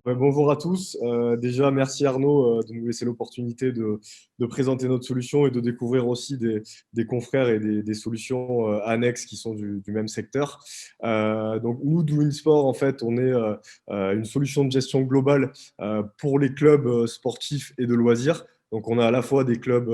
Ouais, bonjour à tous. Déjà, merci Arnaud de nous laisser l'opportunité de présenter notre solution et de découvrir aussi des confrères et des solutions annexes qui sont du même secteur. Donc, nous, Doing Sport, en fait, on est une solution de gestion globale pour les clubs sportifs et de loisirs. Donc, on a à la fois des clubs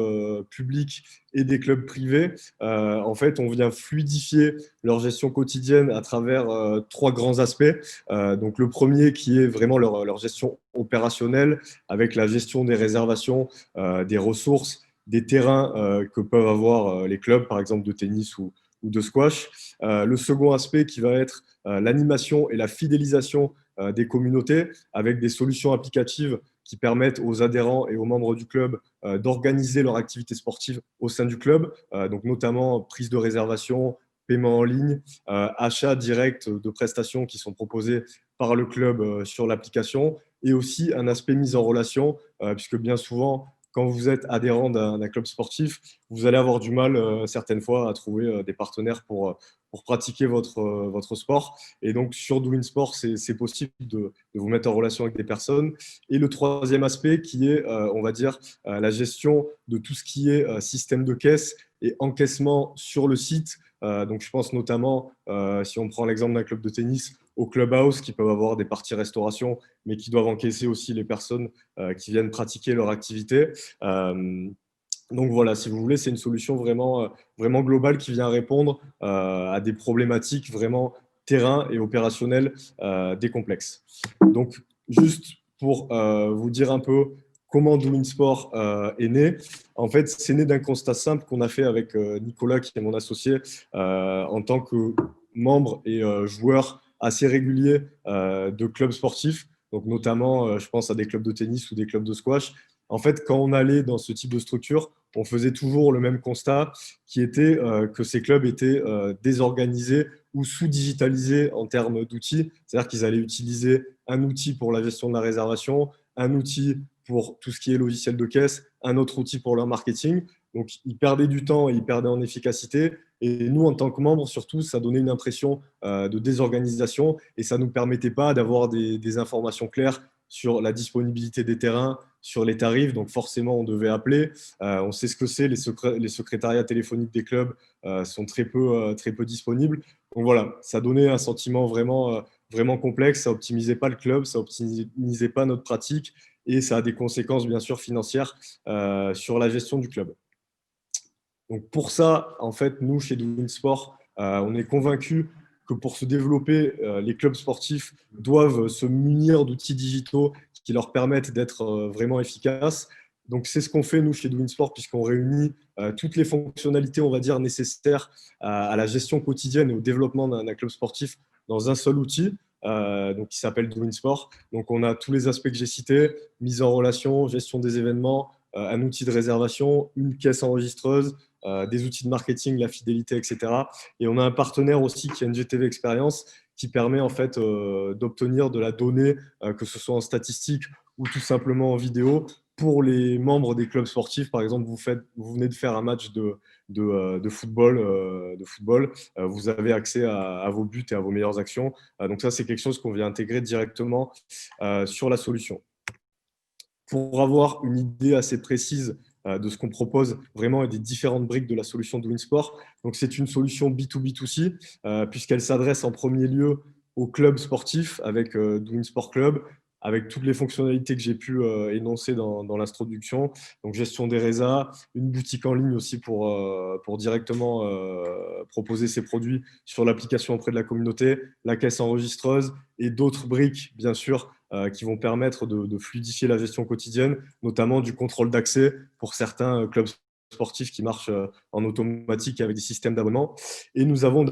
publics et des clubs privés. En fait, on vient fluidifier leur gestion quotidienne à travers trois grands aspects. Donc le premier qui est vraiment leur gestion opérationnelle avec la gestion des réservations, des ressources, des terrains que peuvent avoir les clubs, par exemple de tennis ou de squash. Le second aspect qui va être l'animation et la fidélisation des communautés avec des solutions applicatives qui permettent aux adhérents et aux membres du club d'organiser leur activité sportive au sein du club, donc notamment prise de réservation, paiement en ligne, achat direct de prestations qui sont proposées par le club sur l'application, et aussi un aspect mise en relation, puisque bien souvent, quand vous êtes adhérent d'un club sportif, vous allez avoir du mal certaines fois à trouver des partenaires pour pratiquer votre sport. Et donc sur Doing Sport, c'est possible de vous mettre en relation avec des personnes. Et le troisième aspect qui est, on va dire, la gestion de tout ce qui est système de caisse et encaissement sur le site. Donc, je pense notamment, si on prend l'exemple d'un club de tennis, au clubhouse qui peuvent avoir des parties restauration, mais qui doivent encaisser aussi les personnes qui viennent pratiquer leur activité. Donc voilà, si vous voulez, c'est une solution vraiment globale qui vient répondre à des problématiques vraiment terrain et opérationnelles des complexes. Donc, juste pour vous dire un peu comment Doing Sport est né, en fait, c'est né d'un constat simple qu'on a fait avec Nicolas, qui est mon associé, en tant que membre et joueur assez régulier de clubs sportifs, donc notamment, je pense à des clubs de tennis ou des clubs de squash. En fait, quand on allait dans ce type de structure, on faisait toujours le même constat, qui était que ces clubs étaient désorganisés ou sous-digitalisés en termes d'outils. C'est-à-dire qu'ils allaient utiliser un outil pour la gestion de la réservation, un outil pour tout ce qui est logiciel de caisse, un autre outil pour leur marketing. Donc, ils perdaient du temps et ils perdaient en efficacité. Et nous, en tant que membres, surtout, ça donnait une impression de désorganisation et ça ne nous permettait pas d'avoir des informations claires sur la disponibilité des terrains, sur les tarifs. Donc, forcément, on devait appeler. On sait ce que c'est. Les secrétariats téléphoniques des clubs sont très peu disponibles. Donc, voilà, ça donnait un sentiment vraiment complexe. Ça optimisait pas le club, ça optimisait pas notre pratique et ça a des conséquences, bien sûr, financières sur la gestion du club. Donc pour ça, en fait, nous, chez Doing Sport, on est convaincus que pour se développer, les clubs sportifs doivent se munir d'outils digitaux qui leur permettent d'être vraiment efficaces. Donc c'est ce qu'on fait, nous, chez Doing Sport, puisqu'on réunit toutes les fonctionnalités, on va dire, nécessaires à la gestion quotidienne et au développement d'un club sportif dans un seul outil, donc qui s'appelle Doing Sport. Donc on a tous les aspects que j'ai cités, mise en relation, gestion des événements, un outil de réservation, une caisse enregistreuse, des outils de marketing, la fidélité, etc. Et on a un partenaire aussi qui a une GTV Experience qui permet en fait d'obtenir de la donnée, que ce soit en statistique ou tout simplement en vidéo, pour les membres des clubs sportifs. Par exemple, vous venez de faire un match de football, vous avez accès à vos buts et à vos meilleures actions. Donc ça, c'est quelque chose qu'on vient intégrer directement sur la solution. Pour avoir une idée assez précise de ce qu'on propose vraiment et des différentes briques de la solution Doing Sport. Donc, c'est une solution B2B2C puisqu'elle s'adresse en premier lieu aux clubs sportifs avec Doing Sport Club, avec toutes les fonctionnalités que j'ai pu énoncer dans l'introduction. Donc, gestion des résas, une boutique en ligne aussi pour directement proposer ses produits sur l'application auprès de la communauté, la caisse enregistreuse et d'autres briques, bien sûr, qui vont permettre de fluidifier la gestion quotidienne, notamment du contrôle d'accès pour certains clubs sportifs qui marchent en automatique avec des systèmes d'abonnement. Et nous avons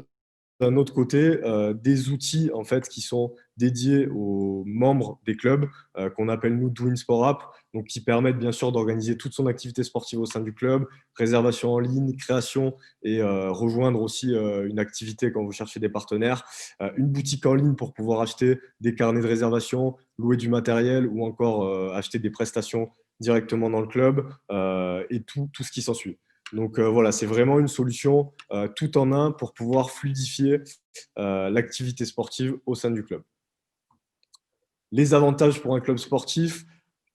d'un autre côté des outils en fait qui sont dédiés aux membres des clubs qu'on appelle nous Doing Sport App, donc qui permettent bien sûr d'organiser toute son activité sportive au sein du club, réservation en ligne, création et rejoindre aussi une activité quand vous cherchez des partenaires, une boutique en ligne pour pouvoir acheter des carnets de réservation, louer du matériel ou encore acheter des prestations directement dans le club et tout ce qui s'ensuit. Donc voilà, c'est vraiment une solution tout en un pour pouvoir fluidifier l'activité sportive au sein du club. Les avantages pour un club sportif,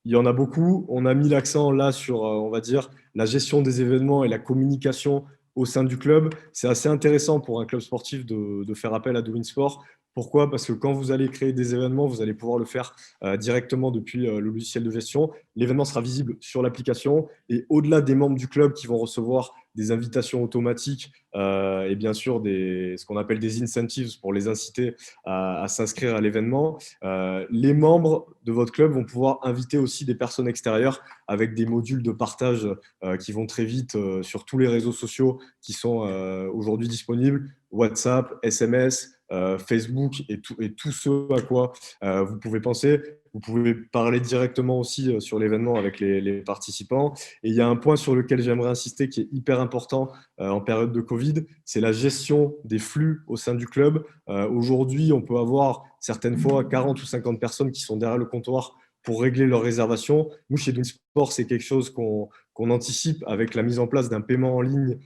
il y en a beaucoup. On a mis l'accent là sur, on va dire, la gestion des événements et la communication au sein du club. C'est assez intéressant pour un club sportif de faire appel à Douin Sport. Pourquoi? Parce que quand vous allez créer des événements, vous allez pouvoir le faire directement depuis le logiciel de gestion. L'événement sera visible sur l'application et au-delà des membres du club qui vont recevoir des invitations automatiques et bien sûr ce qu'on appelle des incentives pour les inciter à s'inscrire à l'événement, les membres de votre club vont pouvoir inviter aussi des personnes extérieures avec des modules de partage qui vont très vite sur tous les réseaux sociaux qui sont aujourd'hui disponibles, WhatsApp, SMS, Facebook et tout ce à quoi vous pouvez penser. Vous pouvez parler directement aussi sur l'événement avec les participants. Et il y a un point sur lequel j'aimerais insister qui est hyper important en période de Covid, c'est la gestion des flux au sein du club. Aujourd'hui, on peut avoir certaines fois 40 ou 50 personnes qui sont derrière le comptoir pour régler leurs réservations. Nous, chez Sport, c'est quelque chose qu'on anticipe avec la mise en place d'un paiement en ligne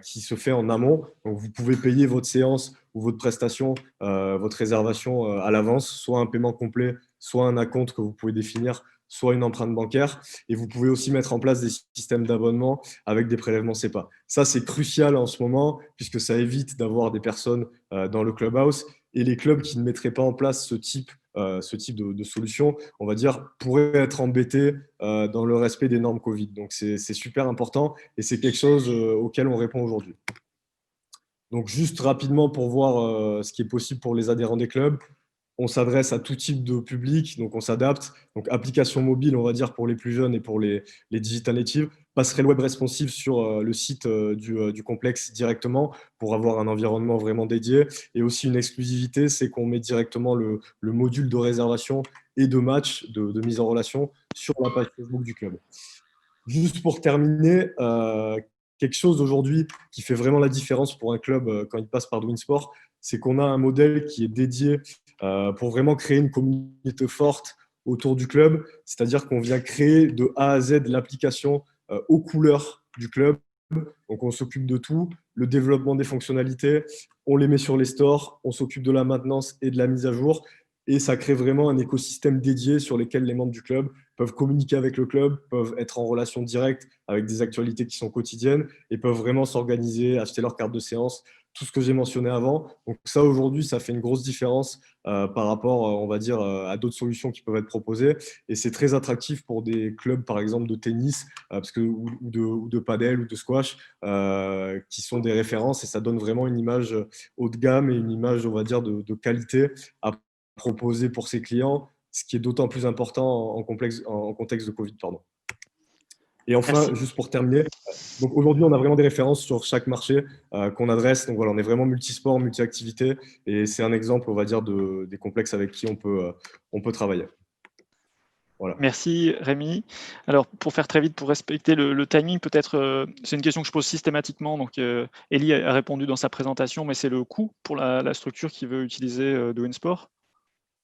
qui se fait en amont. Donc, vous pouvez payer votre séance ou votre prestation, votre réservation à l'avance, soit un paiement complet, soit un acompte que vous pouvez définir, soit une empreinte bancaire. Et vous pouvez aussi mettre en place des systèmes d'abonnement avec des prélèvements SEPA. Ça, c'est crucial en ce moment, puisque ça évite d'avoir des personnes dans le clubhouse. Et les clubs qui ne mettraient pas en place ce type de solution, on va dire, pourraient être embêtés dans le respect des normes Covid. Donc, c'est super important et c'est quelque chose auquel on répond aujourd'hui. Donc, juste rapidement pour voir ce qui est possible pour les adhérents des clubs. On s'adresse à tout type de public, donc on s'adapte. Donc, application mobile, on va dire, pour les plus jeunes et pour les digital natives. Passerelle web responsive sur le site du complexe directement pour avoir un environnement vraiment dédié. Et aussi une exclusivité, c'est qu'on met directement le module de réservation et de match, de mise en relation sur la page Facebook du club. Juste pour terminer, quelque chose aujourd'hui qui fait vraiment la différence pour un club quand il passe par Douin Sport, c'est qu'on a un modèle qui est dédié pour vraiment créer une communauté forte autour du club. C'est-à-dire qu'on vient créer de A à Z l'application aux couleurs du club. Donc, on s'occupe de tout, le développement des fonctionnalités, on les met sur les stores, on s'occupe de la maintenance et de la mise à jour. Et ça crée vraiment un écosystème dédié sur lequel les membres du club peuvent communiquer avec le club, peuvent être en relation directe avec des actualités qui sont quotidiennes et peuvent vraiment s'organiser, acheter leur carte de séance, tout ce que j'ai mentionné avant. Donc ça, aujourd'hui, ça fait une grosse différence par rapport, on va dire, à d'autres solutions qui peuvent être proposées. Et c'est très attractif pour des clubs, par exemple, de tennis ou de padel ou de squash, qui sont des références. Et ça donne vraiment une image haut de gamme et une image, on va dire, de qualité à proposer pour ses clients, ce qui est d'autant plus important en contexte de Covid. Pardon. Et enfin, merci. Juste pour terminer, donc aujourd'hui, on a vraiment des références sur chaque marché qu'on adresse. Donc voilà, on est vraiment multisport, multi-activité, et c'est un exemple, on va dire, des complexes avec qui on peut travailler. Voilà. Merci Rémi. Alors pour faire très vite, pour respecter le timing, peut-être c'est une question que je pose systématiquement. Donc Elie a répondu dans sa présentation, mais c'est le coût pour la structure qui veut utiliser Douin Sport.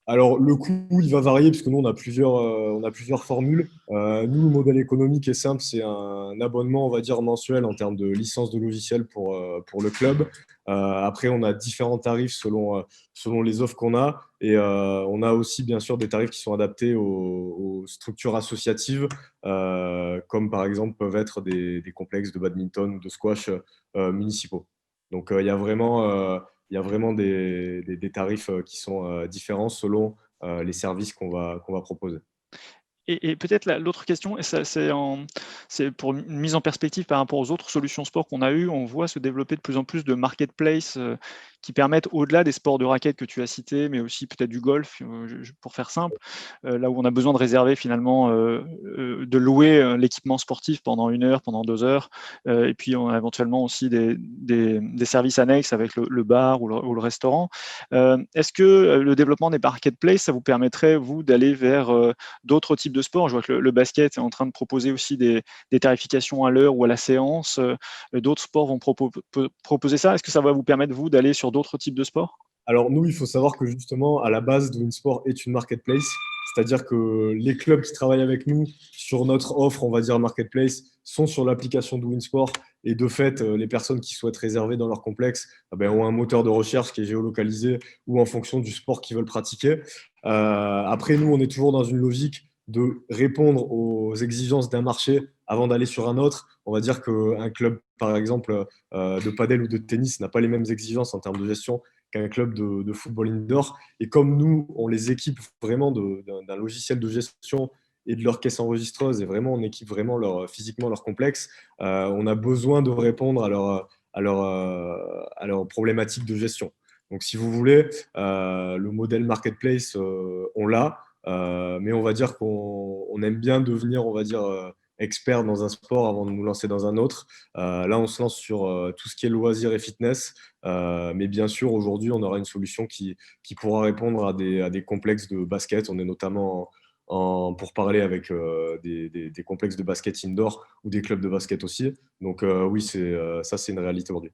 Alors, le coût, il va varier parce que nous, on a plusieurs formules. Nous, le modèle économique est simple, c'est un abonnement, on va dire, mensuel en termes de licence de logiciel pour le club. Après, on a différents tarifs selon les offres qu'on a. Et on a aussi, bien sûr, des tarifs qui sont adaptés aux structures associatives, comme par exemple peuvent être des complexes de badminton ou de squash municipaux. Donc, il y a vraiment des tarifs qui sont différents selon les services qu'on va proposer. Et peut-être l'autre question, et c'est pour une mise en perspective par rapport aux autres solutions sport qu'on a eues, on voit se développer de plus en plus de marketplaces qui permettent, au-delà des sports de raquettes que tu as cités, mais aussi peut-être du golf, pour faire simple, là où on a besoin de réserver finalement, de louer l'équipement sportif pendant 1 heure, pendant 2 heures, et puis on a éventuellement aussi des services annexes avec le bar ou le restaurant. Est-ce que le développement des marketplaces, ça vous permettrait, vous, d'aller vers d'autres types de sport? Je vois que le basket est en train de proposer aussi des tarifications à l'heure ou à la séance. D'autres sports vont proposer ça. Est-ce que ça va vous permettre, vous, d'aller sur d'autres types de sports? Alors nous, il faut savoir que justement, à la base, Douin Sport est une marketplace. C'est-à-dire que les clubs qui travaillent avec nous sur notre offre, on va dire marketplace, sont sur l'application Douin Sport. Et de fait, les personnes qui souhaitent réserver dans leur complexe ont un moteur de recherche qui est géolocalisé ou en fonction du sport qu'ils veulent pratiquer. Après, nous, on est toujours dans une logique de répondre aux exigences d'un marché avant d'aller sur un autre. On va dire qu'un club, par exemple, de padel ou de tennis n'a pas les mêmes exigences en termes de gestion qu'un club de football indoor. Et comme nous, on les équipe vraiment d'un logiciel de gestion et de leur caisse enregistreuse, et vraiment, on équipe vraiment physiquement leur complexe, on a besoin de répondre à leurs problématiques de gestion. Donc, si vous voulez, le modèle marketplace, on l'a, mais on va dire qu'on aime bien devenir, on va dire, expert dans un sport avant de nous lancer dans un autre. Là, on se lance sur tout ce qui est loisirs et fitness, mais bien sûr, aujourd'hui, on aura une solution qui pourra répondre à des complexes de basket. On est notamment pour parler avec des complexes de basket indoor ou des clubs de basket aussi. Donc oui, ça, c'est une réalité aujourd'hui.